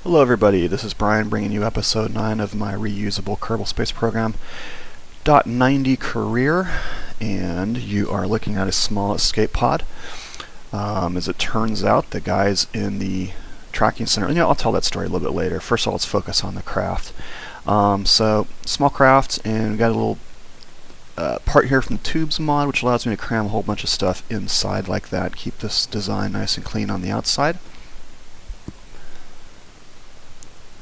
Hello everybody, this is Brian bringing you episode 9 of my reusable Kerbal space program .90 career, and you are looking at a small escape pod. As it turns out, the guys in the tracking center, and I'll tell that story a little bit later. First of all, let's focus on the craft. So, small craft, and we got a little part here from the tubes mod, which allows me to cram a whole bunch of stuff inside like that, keep this design nice and clean on the outside.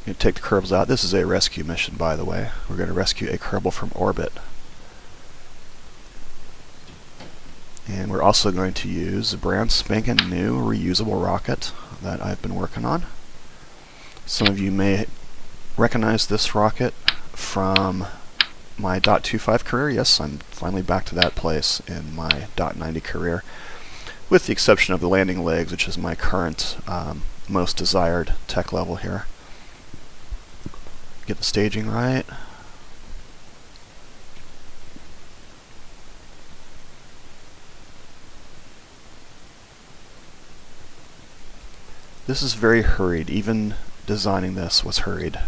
You take the Kerbals out. This is a rescue mission, by the way. We're going to rescue a Kerbal from orbit. And we're also going to use a brand spanking new reusable rocket that I've been working on. Some of you may recognize this rocket from my .25 career. Yes, I'm finally back to that place in my .90 career, with the exception of the landing legs, which is my current most desired tech level here. Get the staging right. This is very hurried. Even designing this was hurried.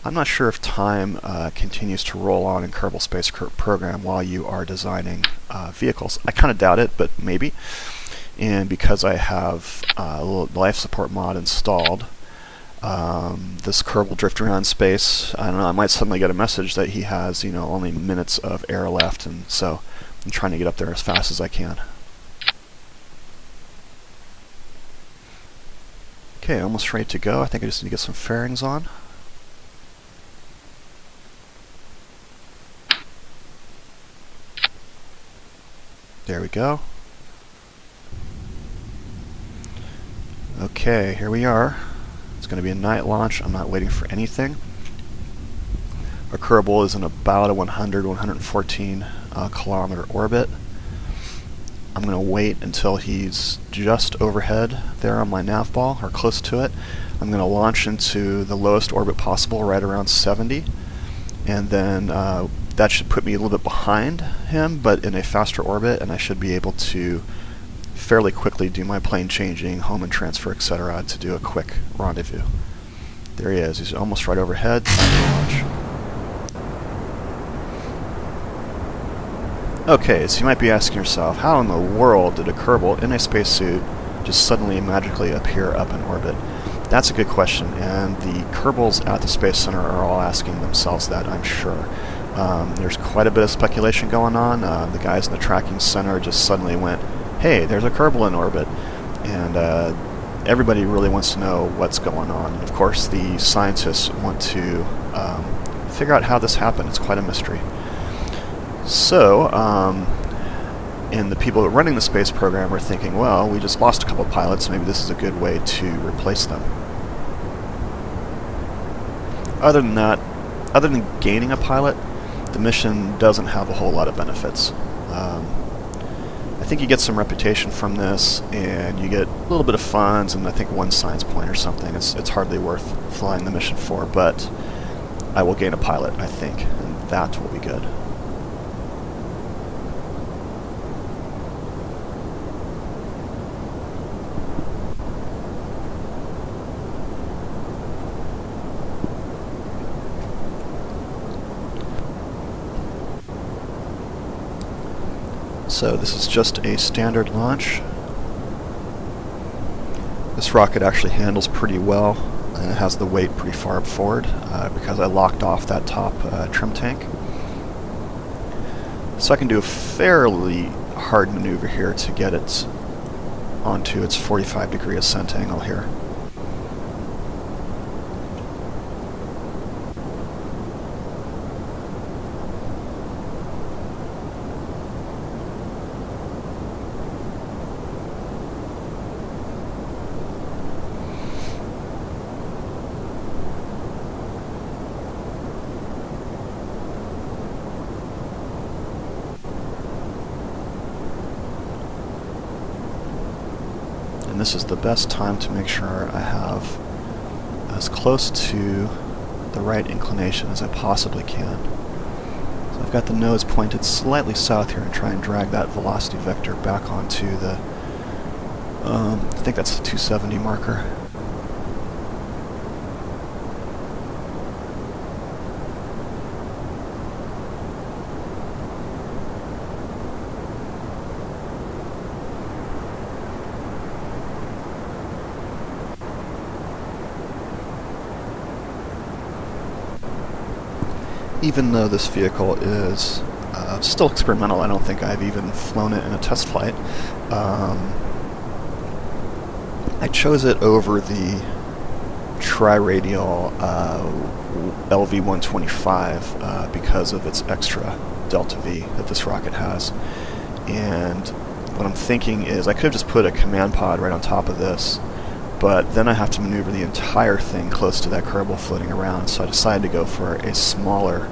I'm not sure if time continues to roll on in Kerbal Space Program while you are designing vehicles. I kind of doubt it, but maybe. And because I have a little life support mod installed, this Kerbal drift around space, I don't know, I might suddenly get a message that he has, only minutes of air left, and so I'm trying to get up there as fast as I can. Okay, almost ready to go. I think I just need to get some fairings on. There we go. Okay, here we are. It's going to be a night launch. I'm not waiting for anything. Our Kerbal is in about a 114 kilometer orbit. I'm going to wait until he's just overhead there on my nav ball, or close to it. I'm going to launch into the lowest orbit possible, right around 70, and then that should put me a little bit behind him, but in a faster orbit, and I should be able to fairly quickly do my plane changing, home and transfer, etc. to do a quick rendezvous. There he is. He's almost right overhead. Time to launch. Okay, so you might be asking yourself, how in the world did a Kerbal in a spacesuit just suddenly magically appear up in orbit? That's a good question, and the Kerbals at the Space Center are all asking themselves that, I'm sure. There's quite a bit of speculation going on. The guys in the tracking center just suddenly went, hey, there's a Kerbal in orbit, and everybody really wants to know what's going on. And of course, the scientists want to figure out how this happened. It's quite a mystery. So, and the people running the space program are thinking, well, we just lost a couple of pilots, maybe this is a good way to replace them. Other than that, other than gaining a pilot, the mission doesn't have a whole lot of benefits. I think you get some reputation from this, and you get a little bit of funds, and I think 1 science point or something. It's hardly worth flying the mission for, but I will gain a pilot, I think, and that will be good. So this is just a standard launch. This rocket actually handles pretty well, and it has the weight pretty far up forward because I locked off that top trim tank. So I can do a fairly hard maneuver here to get it onto its 45-degree ascent angle here. And this is the best time to make sure I have as close to the right inclination as I possibly can. So I've got the nose pointed slightly south here and try and drag that velocity vector back onto the, I think that's the 270 marker. even though this vehicle is still experimental, I don't think I've even flown it in a test flight. I chose it over the tri-radial LV-125 because of its extra delta V that this rocket has. And what I'm thinking is I could have just put a command pod right on top of this, but then I have to maneuver the entire thing close to that Kerbal floating around, so I decided to go for a smaller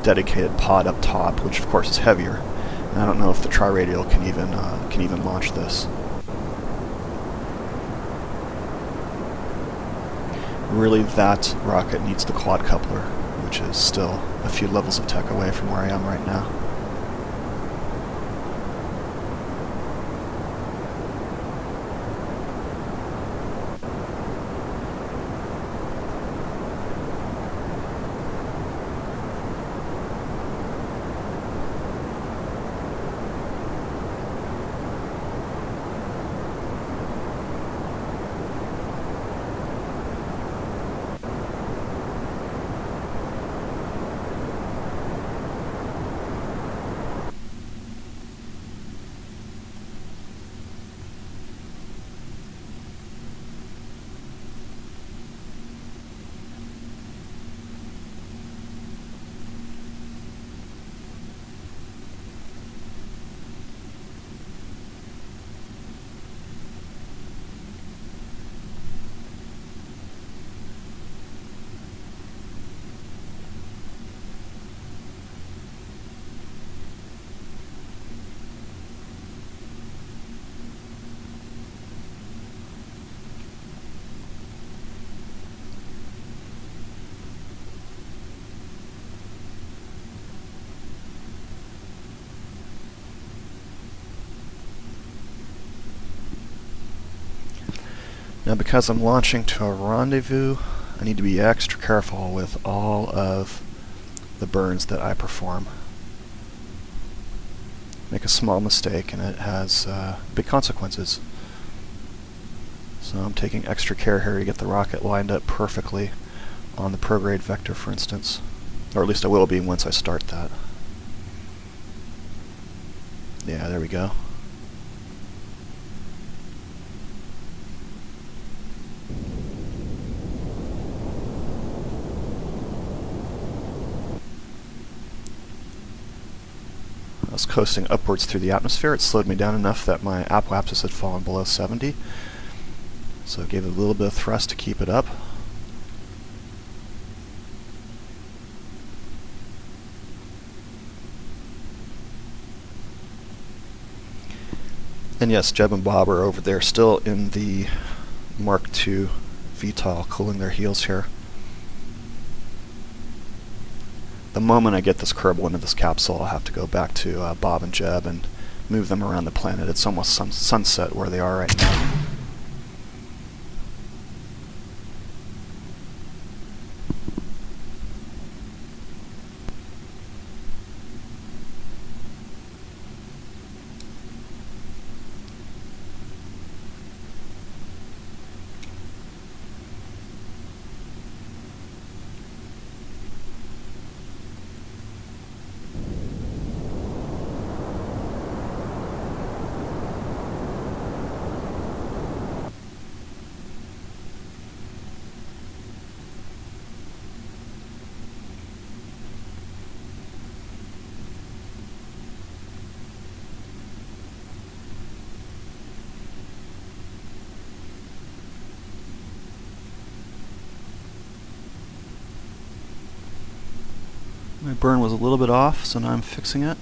dedicated pod up top, which of course is heavier. And I don't know if the tri-radial can even launch this. Really, that rocket needs the quadcoupler, which is still a few levels of tech away from where I am right now. Now, because I'm launching to a rendezvous, I need to be extra careful with all of the burns that I perform. Make a small mistake and it has big consequences. So I'm taking extra care here to get the rocket lined up perfectly on the prograde vector, for instance. Or at least I will be once I start that. Yeah, there we go. I was coasting upwards through the atmosphere. It slowed me down enough that my apoapsis had fallen below 70. So it gave it a little bit of thrust to keep it up. And yes, Jeb and Bob are over there still in the Mark II VTOL, cooling their heels here. The moment I get this Kerbal into this capsule, I'll have to go back to Bob and Jeb and move them around the planet. It's almost sunset where they are right now. My burn was a little bit off, so now I'm fixing it.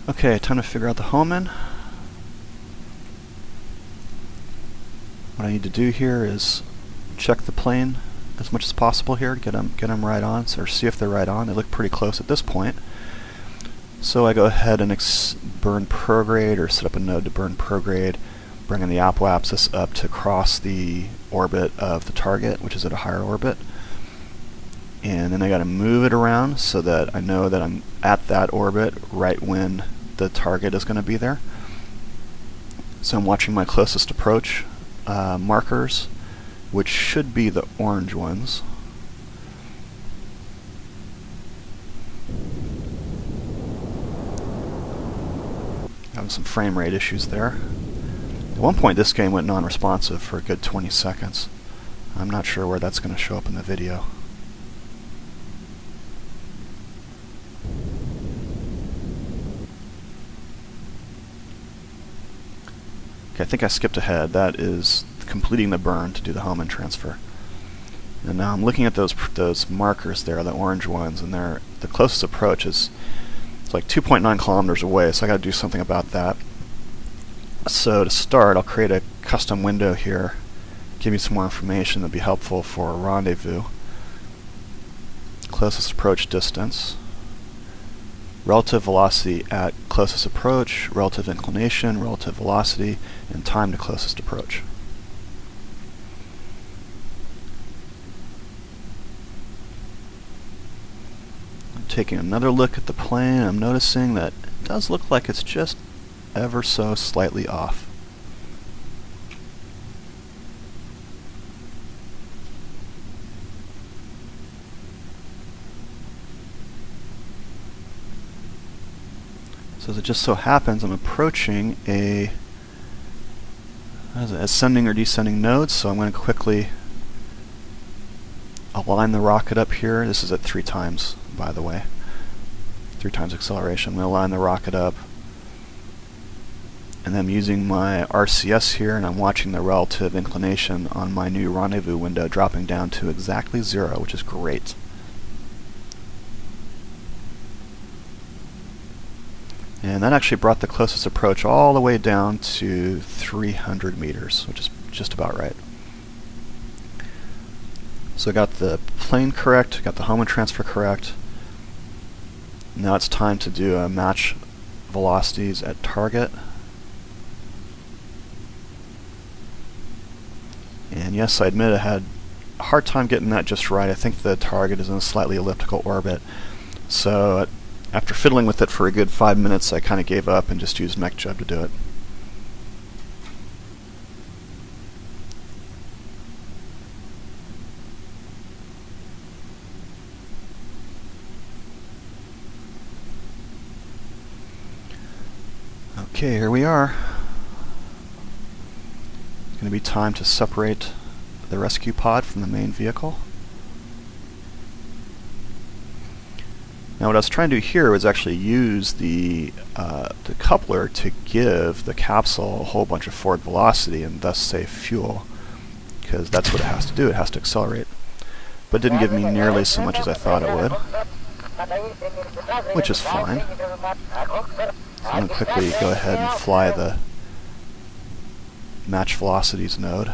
Okay, time to figure out the Hohmann. What I need to do here is check the plane as much as possible here, get them right on, or see if they're right on. They look pretty close at this point. So I go ahead and burn prograde, or set up a node to burn prograde, bringing the apoapsis up to cross the orbit of the target, which is at a higher orbit. And then I got to move it around so that I know that I'm at that orbit right when the target is going to be there. So I'm watching my closest approach markers, which should be the orange ones. Having some frame rate issues there. At one point this game went non-responsive for a good 20 seconds. I'm not sure where that's going to show up in the video. Okay, I think I skipped ahead. That is completing the burn to do the Hohmann transfer. And now I'm looking at those markers there, the orange ones, and the closest approach is like 2.9 kilometers away, so I got to do something about that. So to start, I'll create a custom window here, give you some more information that'd be helpful for a rendezvous. Closest approach distance, relative velocity at closest approach, relative inclination, relative velocity, and time to closest approach. I'm taking another look at the plane. I'm noticing that it does look like it's just ever so slightly off. So as it just so happens, I'm approaching a ascending or descending node, so I'm going to quickly align the rocket up here. This is at 3 times, by the way. 3 times acceleration. I'm going to align the rocket up. And then I'm using my RCS here, and I'm watching the relative inclination on my new rendezvous window dropping down to exactly 0, which is great. And that actually brought the closest approach all the way down to 300 meters, which is just about right. So I got the plane correct, got the Hohmann transfer correct. Now it's time to do a match velocities at target. And yes, I admit I had a hard time getting that just right. I think the target is in a slightly elliptical orbit. So after fiddling with it for a good 5 minutes, I kind of gave up and just used Jeb to do it. Okay, here we are. It's going to be time to separate the rescue pod from the main vehicle. Now what I was trying to do here was actually use the coupler to give the capsule a whole bunch of forward velocity and thus save fuel, because that's what it has to do, it has to accelerate. But it didn't give me nearly so much as I thought it would, which is fine. So I'm going to quickly go ahead and fly the match velocities node.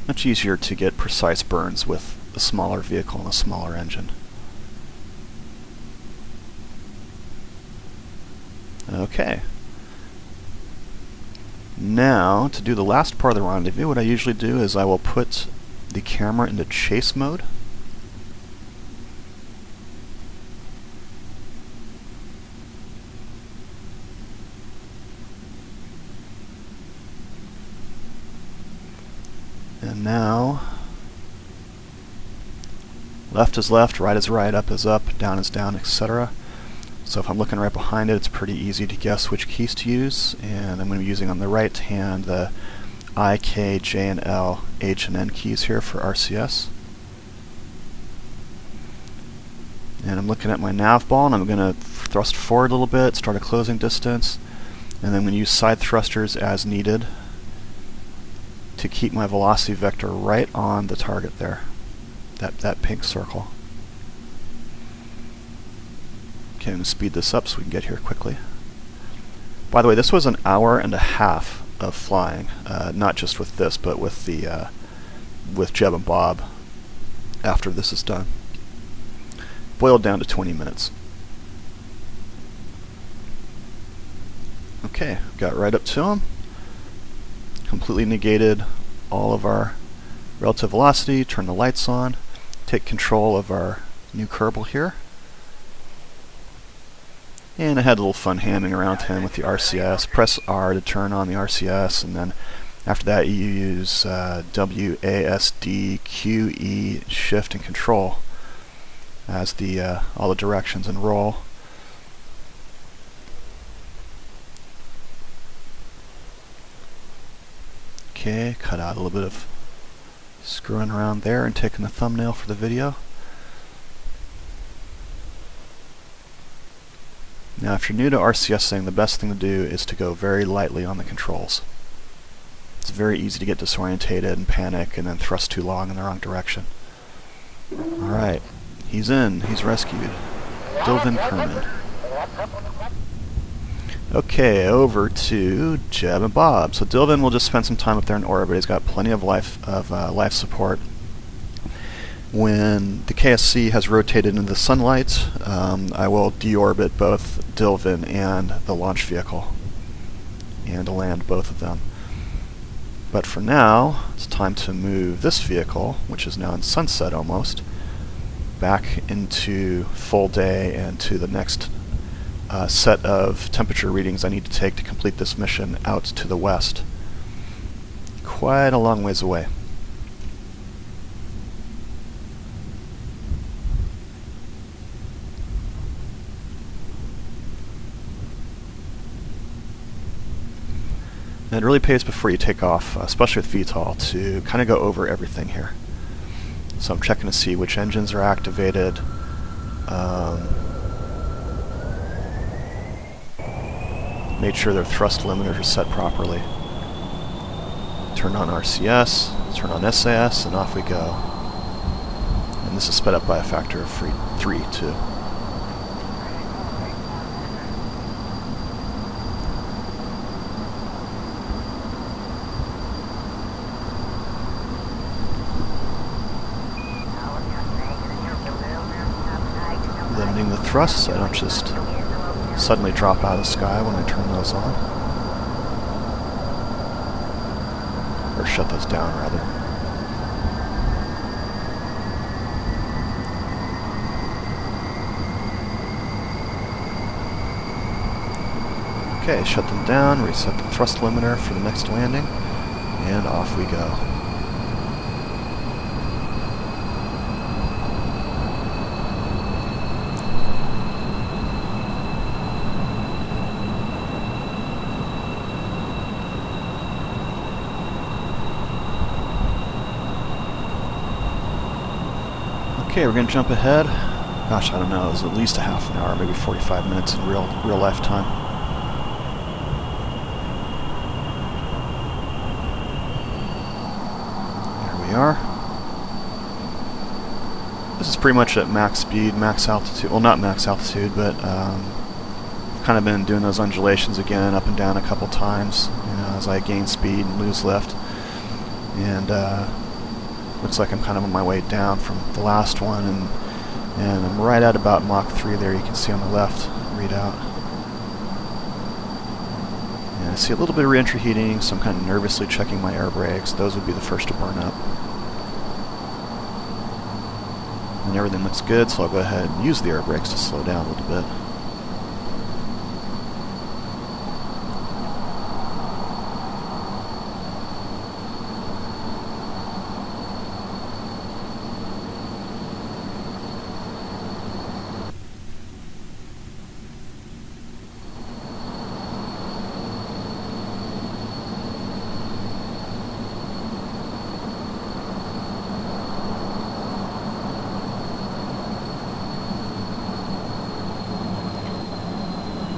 Much easier to get precise burns with a smaller vehicle and a smaller engine. Okay. Now, to do the last part of the rendezvous, what I usually do is I will put the camera into chase mode. And now, left is left, right is right, up is up, down is down, etc. So if I'm looking right behind it, it's pretty easy to guess which keys to use. And I'm going to be using on the right hand the I, K, J, and L, H, and N keys here for RCS. And I'm looking at my nav ball, and I'm going to thrust forward a little bit, start a closing distance, and then I'm going to use side thrusters as needed to keep my velocity vector right on the target there, that pink circle. Okay, I'm going to speed this up so we can get here quickly. By the way, this was an hour and a half of flying, not just with this, but with the with Jeb and Bob after this is done. boiled down to 20 minutes. Okay, got right up to him. Completely negated all of our relative velocity, turn the lights on, take control of our new Kerbal here. And I had a little fun hamming around with him with the RCS. Press R to turn on the RCS, and then after that you use WASD, QE, Shift, and Control as the all the directions and roll. Okay, cut out a little bit of screwing around there and taking the thumbnail for the video. Now if you're new to RCSing, the best thing to do is to go very lightly on the controls. It's very easy to get disorientated and panic and then thrust too long in the wrong direction. Alright, he's in, he's rescued. Dilvin Kerman. Okay, over to Jeb and Bob. So Dilvin will just spend some time up there in orbit. He's got plenty of life support. When the KSC has rotated into the sunlight, I will deorbit both Dilvin and the launch vehicle and land both of them. But for now, it's time to move this vehicle, which is now in sunset almost, back into full day and to the next set of temperature readings I need to take to complete this mission out to the west. Quite a long ways away. And it really pays before you take off, especially with VTOL, to kind of go over everything here. So I'm checking to see which engines are activated. Made sure their thrust limiters are set properly. Turn on RCS, turn on SAS, and off we go. And this is sped up by a factor of 3 too. Limiting the thrust so I don't just suddenly drop out of the sky when I turn those on. Or shut those down, rather. Okay, shut them down, reset the thrust limiter for the next landing, and off we go. Okay, we're going to jump ahead. Gosh, I don't know, it was at least a half an hour, maybe 45 minutes in real life time. There we are. This is pretty much at max speed, max altitude. Well, not max altitude, but I've kind of been doing those undulations again, up and down a couple times, you know, as I gain speed and lose lift. And looks like I'm kind of on my way down from the last one, and I'm right at about Mach 3 there, you can see on the left readout. And I see a little bit of re-entry heating, so I'm kind of nervously checking my air brakes. Those would be the first to burn up. And everything looks good, so I'll go ahead and use the air brakes to slow down a little bit.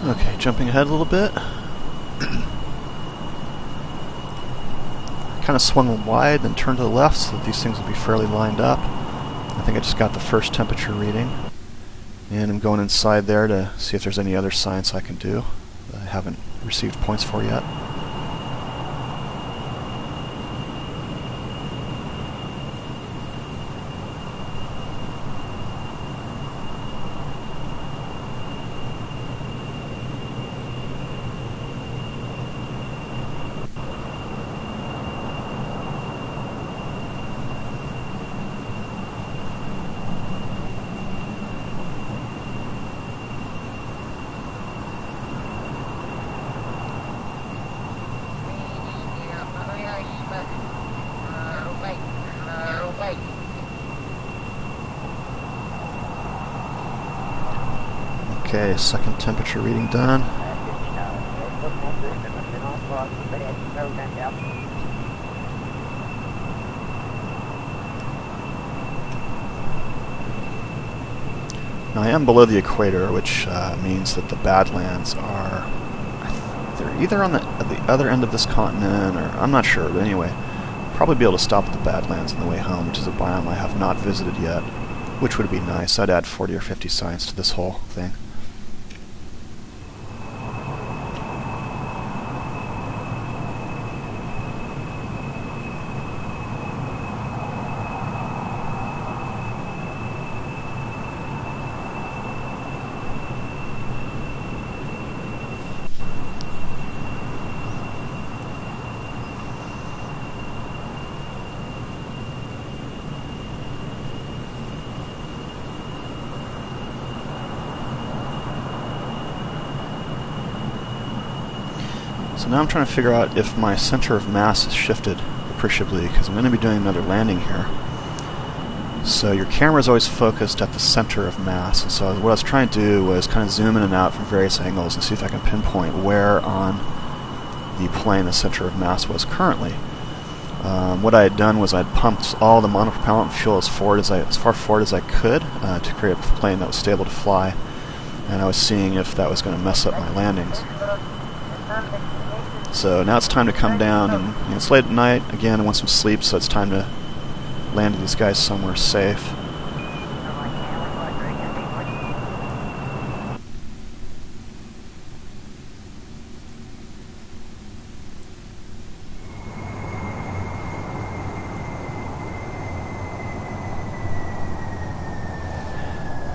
Okay, jumping ahead a little bit. Kind of swung wide, then turned to the left so that these things would be fairly lined up. I think I just got the first temperature reading. And I'm going inside there to see if there's any other science I can do that I haven't received points for yet. Okay, second temperature reading done. Now I am below the equator, which means that the Badlands are they're either on the other end of this continent, or I'm not sure, but anyway, probably be able to stop at the Badlands on the way home, which is a biome I have not visited yet, which would be nice. I'd add 40 or 50 science to this whole thing. So now I'm trying to figure out if my center of mass has shifted appreciably, because I'm going to be doing another landing here. So your camera is always focused at the center of mass, and so what I was trying to do was kind of zoom in and out from various angles and see if I can pinpoint where on the plane the center of mass was currently. What I had done was I'd pumped all the monopropellant fuel as far forward as I could to create a plane that was stable to fly, and I was seeing if that was going to mess up my landings. So now it's time to come down, and it's late at night. Again, I want some sleep, so it's time to land these guys somewhere safe.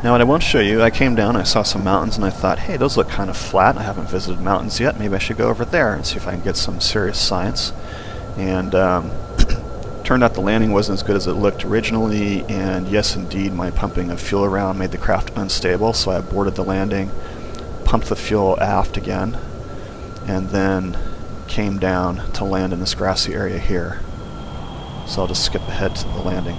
Now what I won't show you, I came down, I saw some mountains, and I thought, hey, those look kind of flat. I haven't visited mountains yet. Maybe I should go over there and see if I can get some serious science. And turned out the landing wasn't as good as it looked originally, and yes, indeed, my pumping of fuel around made the craft unstable, so I aborted the landing, pumped the fuel aft again, and then came down to land in this grassy area here. So I'll just skip ahead to the landing.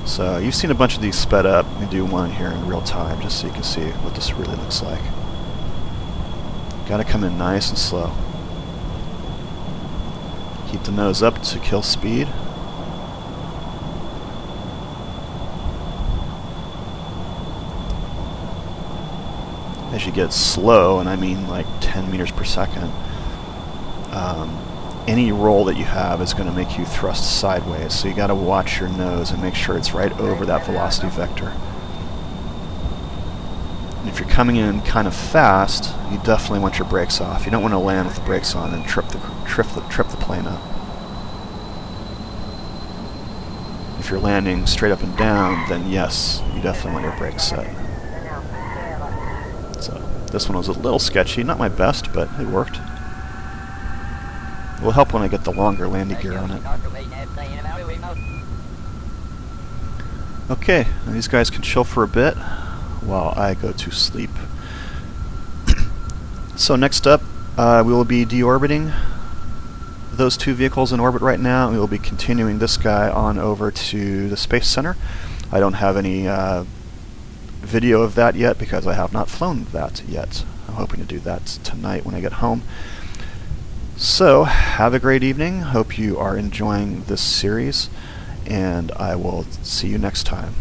So you've seen a bunch of these sped up. I'm going to do one here in real time just so you can see what this really looks like. Got to come in nice and slow. Keep the nose up to kill speed. As you get slow, and I mean like 10 meters per second, any roll that you have is going to make you thrust sideways, so you got to watch your nose and make sure it's right over that velocity vector. And if you're coming in kind of fast, you definitely want your brakes off. You don't want to land with the brakes on and trip the plane up. If you're landing straight up and down, then yes, you definitely want your brakes set. So this one was a little sketchy, not my best, but it worked. It will help when I get the longer landing gear on it. Okay, these guys can chill for a bit while I go to sleep. So next up, we will be deorbiting those two vehicles in orbit right now, and we will be continuing this guy on over to the Space Center. I don't have any video of that yet because I have not flown that yet. I'm hoping to do that tonight when I get home. So, have a great evening. Hope you are enjoying this series, and I will see you next time.